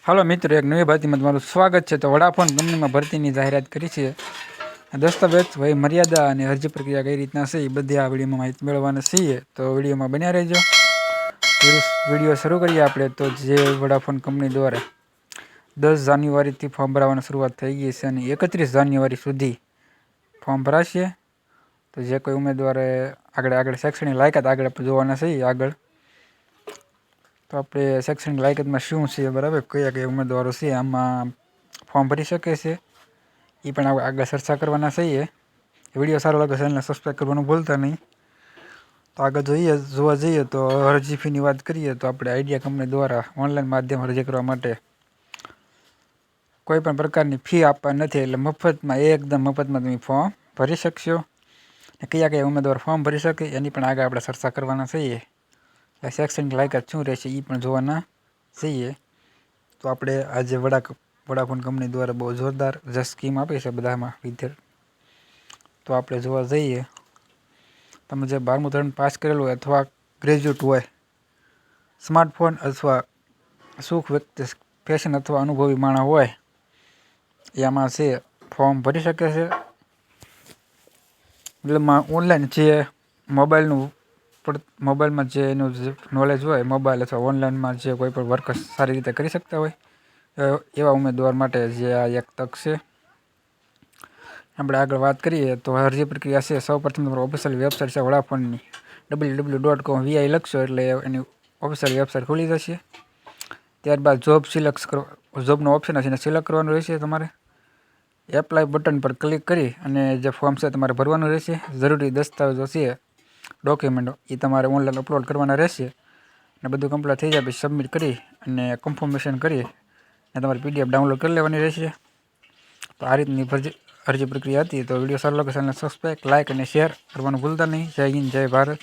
હાલો મિત્રો, એક નવી ભરતીમાં તમારું સ્વાગત છે। તો વડાફોન કંપનીમાં ભરતીની જાહેરાત કરી છે। દસ્તાવેજ વય મર્યાદા અને અરજી પ્રક્રિયા કઈ રીતના છે એ બધી આ વિડીયોમાં માહિતી મેળવવાના છીએ। તો વિડીયોમાં બન્યા રહેજો। વિડીયો શરૂ કરીએ આપણે તો જે વડાફોન કંપની દ્વારા 10 જાન્યુઆરીથી ફોર્મ ભરવાની શરૂઆત થઈ ગઈ છે અને 31 જાન્યુઆરી સુધી ફોર્મ ભરાશે। તો જે કોઈ ઉમેદવારે આગળ શૈક્ષણિક લાયકાત આગળ જોવાના છે આગળ તો આપણે શૈક્ષણિક લાયકાતમાં શું છે બરાબર, કયા ઉમેદવારો છે આમાં ફોર્મ ભરી શકે છે એ પણ આગળ ચર્ચા કરવાના છીએ। વિડીયો સારો લાગે ચેનલને સબસ્ક્રાઈબ કરવાનું ભૂલતા નહીં। તો આગળ જોવા જઈએ તો અરજી ફીની વાત કરીએ તો આપણે આઈડિયા કંપની દ્વારા ઓનલાઈન માધ્યમ અરજી કરવા માટે કોઈ પણ પ્રકારની ફી આપવા નથી, એટલે મફતમાં એકદમ મફતમાં તમે ફોર્મ ભરી શકશો। કયા ઉમેદવાર ફોર્મ ભરી શકે એની પણ આગળ આપણે ચર્ચા કરવાના છીએ। શૈક્ષણિક લાયકાત શું રહેશે એ પણ જોવાના છીએ। તો આપણે આજે વડાફોન કંપની દ્વારા બહુ જોરદાર જે સ્કીમ આપી છે બધામાં વિદ્યાર્થી, તો આપણે જોવા જઈએ તમે જે 12મું ધોરણ પાસ કરેલું હોય અથવા ગ્રેજ્યુએટ હોય, સ્માર્ટફોન અથવા સુખ વ્યક્તિ ફેશન અથવા અનુભવી માણસ હોય એમાં છે ફોર્મ ભરી શકે છે। એટલેમાં ઓનલાઈન જે મોબાઈલમાં જે એનું જે નોલેજ હોય, મોબાઈલ અથવા ઓનલાઈનમાં જે કોઈ પણ વર્ક સારી રીતે કરી શકતા હોય એવા ઉમેદવાર માટે જે આ એક તક છે। આપણે આગળ વાત કરીએ તો અરજી પ્રક્રિયા છે, સૌપ્રથમ તમારી ઓફિશિયલ વેબસાઇટ છે વડાફોનની www.com લખશો એટલે એની ઓફિશિયલ વેબસાઇટ ખુલી જશે। ત્યારબાદ જોબનો ઓપ્શન હશે એને સિલેક્ટ કરવાનું રહેશે। તમારે એપ્લાય બટન પર ક્લિક કરી અને જે ફોર્મ છે તમારે ભરવાનું રહેશે। જરૂરી દસ્તાવેજો છે ડોક્યુમેન્ટો એ તમારે ઓનલાઈન અપલોડ કરવાના રહેશે અને બધું કમ્પ્લીટ થઈ જાય પછી સબમિટ કરી અને કન્ફર્મેશન કરી અને તમારે PDF ડાઉનલોડ કરી લેવાની રહેશે। તો આ રીતની અરજી પ્રક્રિયા હતી। તો વિડીયો સારો લાગે ચેનલને સબસ્ક્રાઈબ, લાઇક અને શેર કરવાનું ભૂલતા નહીં। જય હિન્દ, જય ભારત।